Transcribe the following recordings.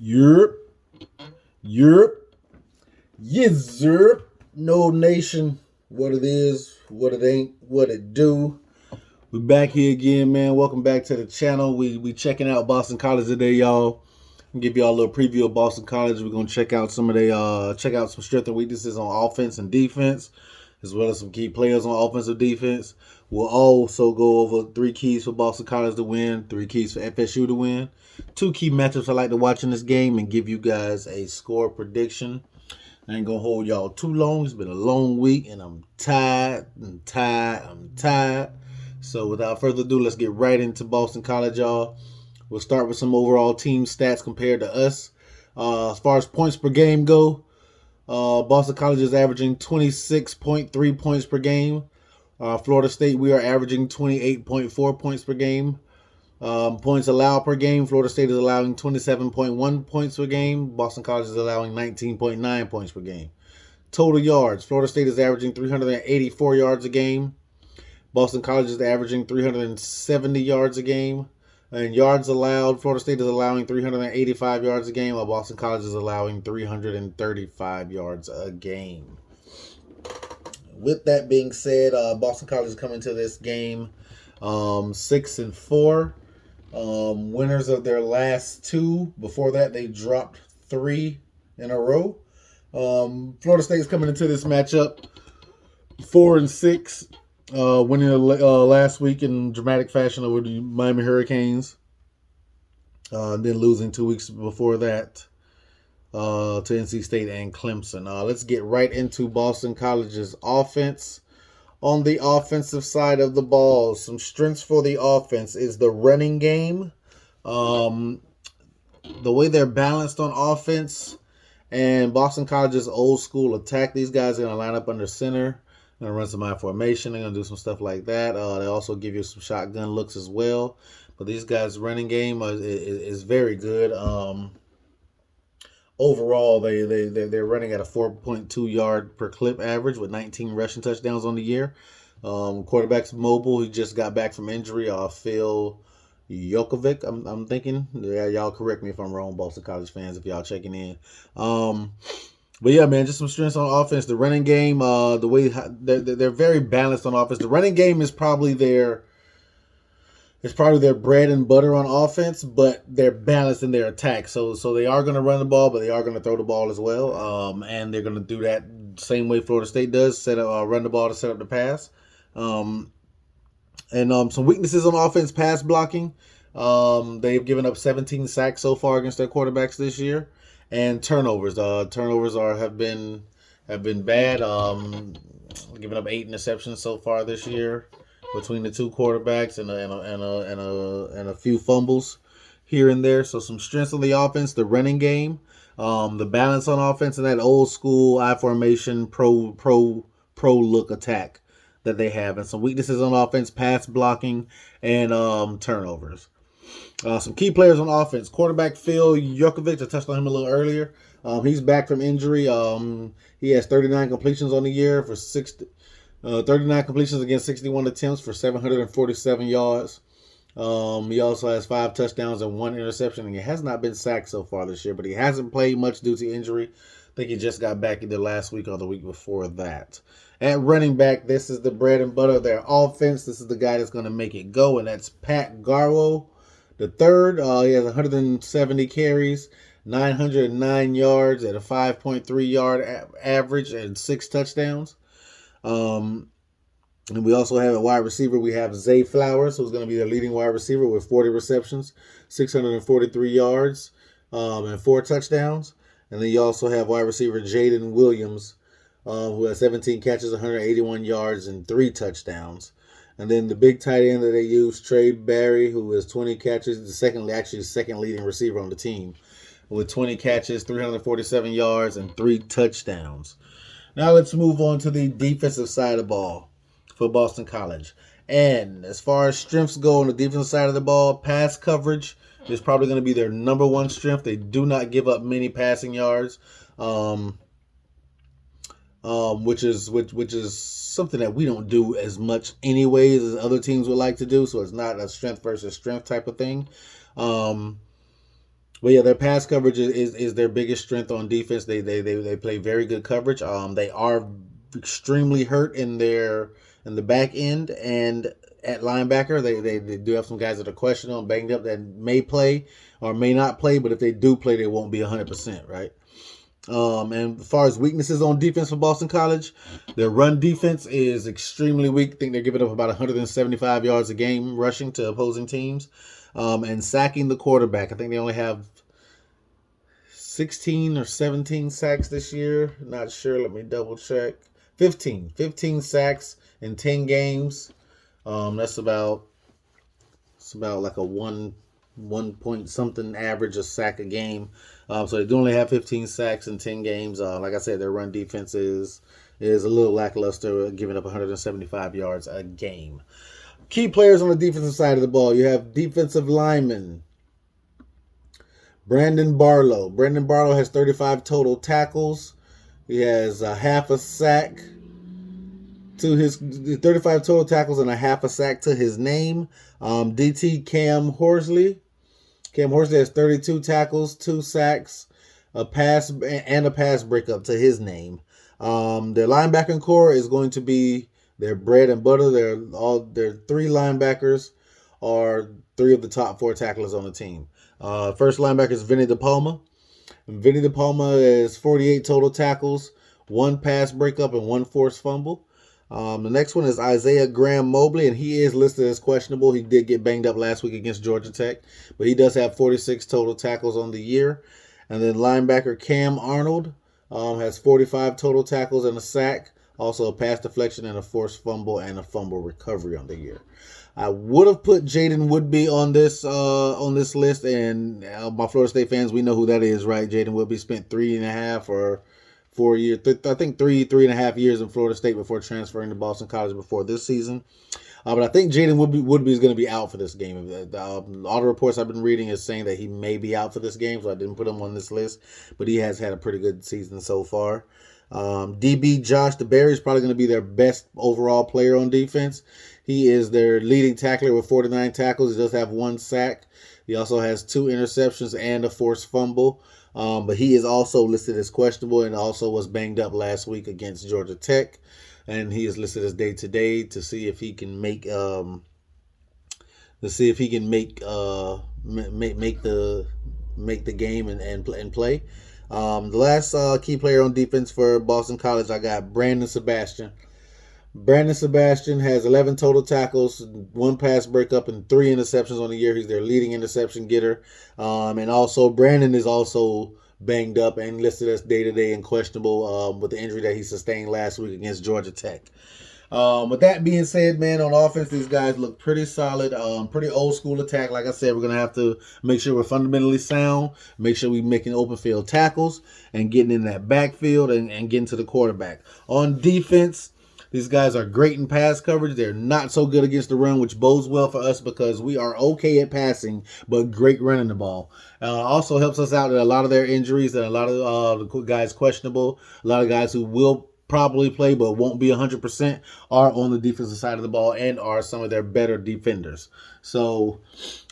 Europe, Europe, yes, Europe. No nation, what it is, what it ain't, what it do. We back here again, man. Welcome back to the channel. We checking out Boston College today, y'all. I'll give y'all a little preview of Boston College. We're gonna check out some of check out some strengths and weaknesses on offense and defense, as well as some key players on offensive defense. We'll also go over 3 keys for Boston College to win, 3 keys for FSU to win, 2 key matchups I like to watch in this game, and give you guys a score prediction. I ain't gonna hold y'all too long. It's been a long week, and I'm tired. I'm tired. So without further ado, let's get right into Boston College, y'all. We'll start with some overall team stats compared to us. As far as points per game go, Boston College is averaging 26.3 points per game. Florida State, we are averaging 28.4 points per game. Points allowed per game, Florida State is allowing 27.1 points per game. Boston College is allowing 19.9 points per game. Total yards, Florida State is averaging 384 yards a game. Boston College is averaging 370 yards a game. And yards allowed, Florida State is allowing 385 yards a game, while Boston College is allowing 335 yards a game. With that being said, Boston College is coming to this game 6-4. Winners of their last 2. Before that, they dropped 3 in a row. Florida State is coming into this matchup 4-6. Winning last week in dramatic fashion over the Miami Hurricanes. Then losing 2 weeks before that to NC State and Clemson. Let's get right into Boston College's offense. On the offensive side of the ball, some strengths for the offense is the running game. The way they're balanced on offense and Boston College's old school attack. These guys are going to line up under center. They're going to run some I formation. They're going to do some stuff like that. They also give you some shotgun looks as well. But these guys' running game is very good. Overall, they're running at a 4.2 yard per clip average with 19 rushing touchdowns on the year. Quarterback's mobile. He just got back from injury. Phil Jokovic, I'm thinking. Yeah, y'all correct me if I'm wrong, Boston College fans, if y'all checking in. But yeah, man, just some strengths on offense. The running game, the way they're very balanced on offense. The running game is probably their bread and butter on offense, but they're balanced in their attack. So they are going to run the ball, but they are going to throw the ball as well. And they're going to do that same way Florida State does, run the ball to set up the pass. And some weaknesses on offense, pass blocking. They've given up 17 sacks so far against their quarterbacks this year. And turnovers. Turnovers have been bad. Giving up 8 interceptions so far this year between the 2 quarterbacks and a few fumbles here and there. So some strengths on the offense, the running game, the balance on offense, and that old school I formation pro look attack that they have, and some weaknesses on offense, pass blocking and turnovers. Some key players on offense. Quarterback Phil Jokovic, I touched on him a little earlier. He's back from injury. He has 39 completions on the year for 39 completions against 61 attempts for 747 yards. He also has 5 touchdowns and 1 interception, and he has not been sacked so far this year, but he hasn't played much due to injury. I think he just got back either last week or the week before that. At running back, this is the bread and butter of their offense. This is the guy that's going to make it go, and that's Pat Garwo. The third, he has 170 carries, 909 yards at a 5.3 yard average and 6 touchdowns. And we also have a wide receiver. We have Zay Flowers, who's going to be the leading wide receiver with 40 receptions, 643 yards, and 4 touchdowns. And then you also have wide receiver Jaden Williams, who has 17 catches, 181 yards, and 3 touchdowns. And then the big tight end that they use, Trey Barry, who has 20 catches, the second leading receiver on the team, with 20 catches, 347 yards, and 3 touchdowns. Now let's move on to the defensive side of the ball for Boston College. And as far as strengths go on the defensive side of the ball, pass coverage is probably going to be their number one strength. They do not give up many passing yards. Which is something that we don't do as much anyways as other teams would like to do. So it's not a strength versus strength type of thing. But yeah, their pass coverage is their biggest strength on defense. They play very good coverage. They are extremely hurt in the back end and at linebacker. They do have some guys that are questionable and banged up that may play or may not play. But if they do play, they won't be 100%, right? And as far as weaknesses on defense for Boston College, their run defense is extremely weak. I think they're giving up about 175 yards a game rushing to opposing teams, and sacking the quarterback. I think they only have 16 or 17 sacks this year. Not sure. Let me double check. 15 sacks in 10 games. That's about it's about like a one point something average a sack a game. So they do only have 15 sacks in 10 games. Like I said, their run defense is a little lackluster, giving up 175 yards a game. Key players on the defensive side of the ball. You have defensive lineman Brandon Barlow. Brandon Barlow has 35 total tackles. He has a half a sack to his 35 total tackles and a half a sack to his name. DT Cam Horsley. Cam Horsley has 32 tackles, 2 sacks, a pass and a pass breakup to his name. Their linebacking core is going to be their bread and butter. Their 3 linebackers are 3 of the top 4 tacklers on the team. First linebacker is Vinny DePalma. Vinny DePalma has 48 total tackles, 1 pass breakup, and 1 forced fumble. The next one is Isaiah Graham Mobley, and he is listed as questionable. He did get banged up last week against Georgia Tech, but he does have 46 total tackles on the year. And then linebacker Cam Arnold has 45 total tackles and a sack, also a pass deflection and a forced fumble and a fumble recovery on the year. I would have put Jaden Woodby on this list, and my Florida State fans, we know who that is, right? Jaden Woodby spent 3.5 or 4 years, I think 3.5 years in Florida State before transferring to Boston College before this season. But I think Jaden Woodby is going to be out for this game. All the reports I've been reading is saying that he may be out for this game, so I didn't put him on this list. But he has had a pretty good season so far. DB Josh DeBerry is probably going to be their best overall player on defense. He is their leading tackler with 49 tackles. He does have 1 sack. He also has 2 interceptions and a forced fumble. But he is also listed as questionable and also was banged up last week against Georgia Tech. And he is listed as day to day to see if he can make make the game and play. The last key player on defense for Boston College, I got Brandon Sebastian. Brandon Sebastian has 11 total tackles, 1 pass breakup, and 3 interceptions on the year. He's their leading interception getter. And also, Brandon is also banged up and listed as day-to-day and questionable with the injury that he sustained last week against Georgia Tech. With that being said, man, on offense, these guys look pretty solid, pretty old school attack. Like I said, we're going to have to make sure we're fundamentally sound, make sure we're making open field tackles and getting in that backfield and getting to the quarterback. On defense, these guys are great in pass coverage. They're not so good against the run, which bodes well for us because we are okay at passing, but great running the ball. Also helps us out that a lot of their injuries and a lot of the guys questionable, a lot of guys who will probably play but won't be 100% are on the defensive side of the ball and are some of their better defenders. So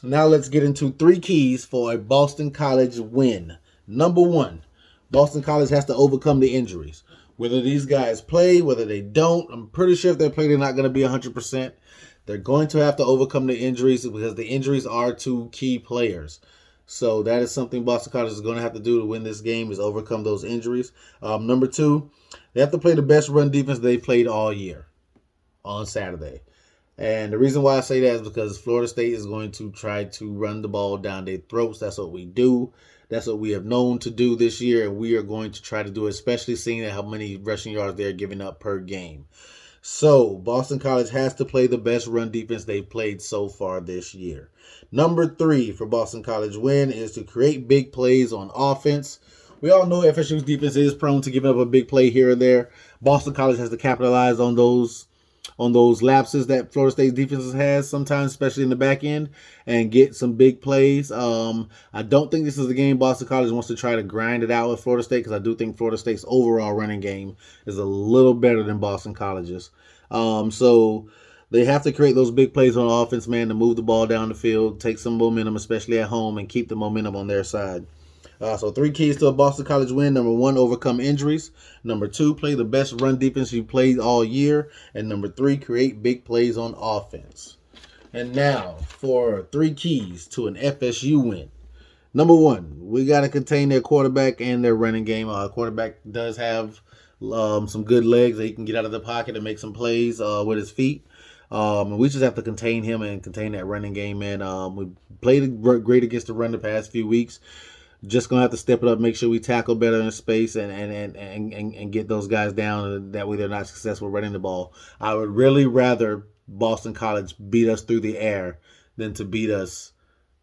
now let's get into 3 keys for a Boston College win. Number 1, Boston College has to overcome the injuries. Whether these guys play, whether they don't, I'm pretty sure if they play, they're not going to be 100%. They're going to have to overcome the injuries because the injuries are to key players. So that is something Boston College is going to have to do to win this game, is overcome those injuries. Number 2, they have to play the best run defense they've played all year on Saturday. And the reason why I say that is because Florida State is going to try to run the ball down their throats. That's what we do. That's what we have known to do this year, and we are going to try to do it, especially seeing how many rushing yards they're giving up per game. So, Boston College has to play the best run defense they've played so far this year. Number 3 for Boston College win is to create big plays on offense. We all know FSU's defense is prone to giving up a big play here or there. Boston College has to capitalize on those lapses that Florida State's defense has sometimes, especially in the back end, and get some big plays. I don't think this is the game Boston College wants to try to grind it out with Florida State, because I do think Florida State's overall running game is a little better than Boston College's. So They have to create those big plays on offense, man, to move the ball down the field, take some momentum, especially at home, and keep the momentum on their side. So 3 keys to a Boston College win. Number 1, overcome injuries. Number 2, play the best run defense you played all year. And number 3, create big plays on offense. And now for 3 keys to an FSU win. Number 1, we got to contain their quarterback and their running game. Quarterback does have some good legs that he can get out of the pocket and make some plays with his feet. We just have to contain him and contain that running game, man. We played great against the run the past few weeks. Just gonna have to step it up, make sure we tackle better in space and get those guys down. That way they're not successful running the ball. I would really rather Boston College beat us through the air than to beat us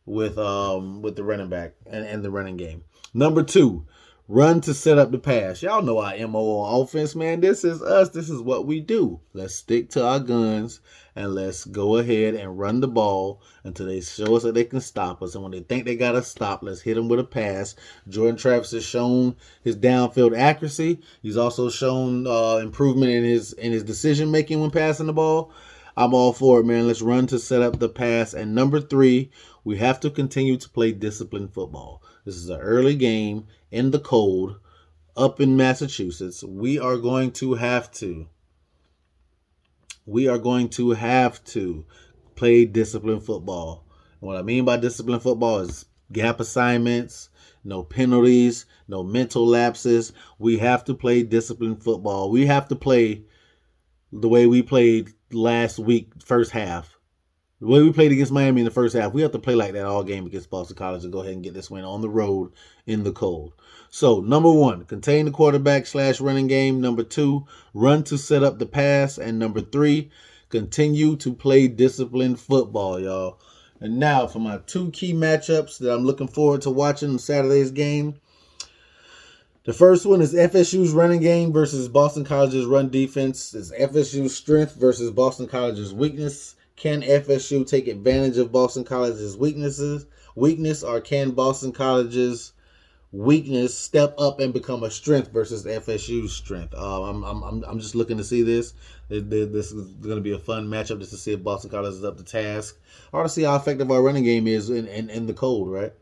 with the running back and the running game. Number 2, run to set up the pass. Y'all know our MO on offense, man. This is us. This is what we do. Let's stick to our guns and let's go ahead and run the ball until they show us that they can stop us. And when they think they got us stopped, let's hit them with a pass. Jordan Travis has shown his downfield accuracy. He's also shown improvement in his decision making when passing the ball. I'm all for it, man. Let's run to set up the pass. And number 3, we have to continue to play disciplined football. This is an early game in the cold up in Massachusetts. We are going to have to play disciplined football. And what I mean by disciplined football is gap assignments, no penalties, no mental lapses. We have to play disciplined football. We have to play the way we played last week, first half. The way we played against Miami in the first half, we have to play like that all game against Boston College and go ahead and get this win on the road in the cold. So, number 1, contain the quarterback / running game. Number 2, run to set up the pass. And number 3, continue to play disciplined football, y'all. And now for my 2 key matchups that I'm looking forward to watching in Saturday's game. The first one is FSU's running game versus Boston College's run defense. It's FSU's strength versus Boston College's weakness. Can FSU take advantage of Boston College's weakness, or can Boston College's weakness step up and become a strength versus FSU's strength? I'm just looking to see this. This is going to be a fun matchup just to see if Boston College is up to task, or to see how effective our running game is in the cold, right?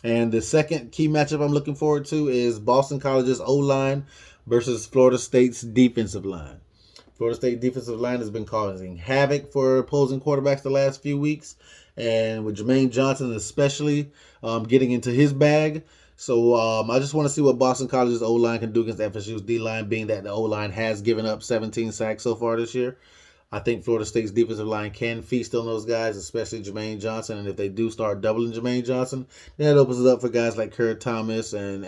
And the second key matchup I'm looking forward to is Boston College's O-line versus Florida State's defensive line. Florida State defensive line has been causing havoc for opposing quarterbacks the last few weeks, and with Jermaine Johnson especially getting into his bag. So I just want to see what Boston College's O-line can do against FSU's D-line, being that the O-line has given up 17 sacks so far this year. I think Florida State's defensive line can feast on those guys, especially Jermaine Johnson. And if they do start doubling Jermaine Johnson, then it opens it up for guys like Kurt Thomas and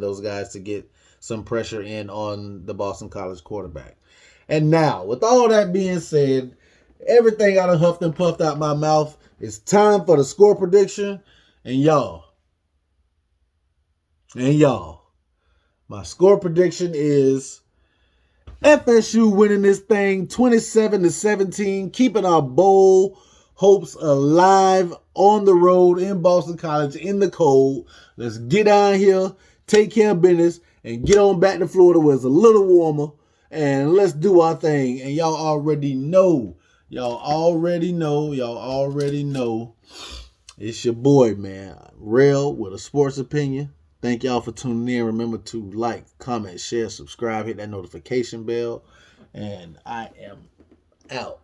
those guys to get some pressure in on the Boston College quarterback. And now, with all that being said, everything I done huffed and puffed out my mouth, it's time for the score prediction. And y'all, my score prediction is FSU winning this thing 27-17, keeping our bowl hopes alive on the road in Boston College in the cold. Let's get down here, take care of business, and get on back to Florida where it's a little warmer, and let's do our thing. And y'all already know. It's your boy, man, Rail with a sports opinion. Thank y'all for tuning in. Remember to like, comment, share, subscribe, hit that notification bell. And I am out.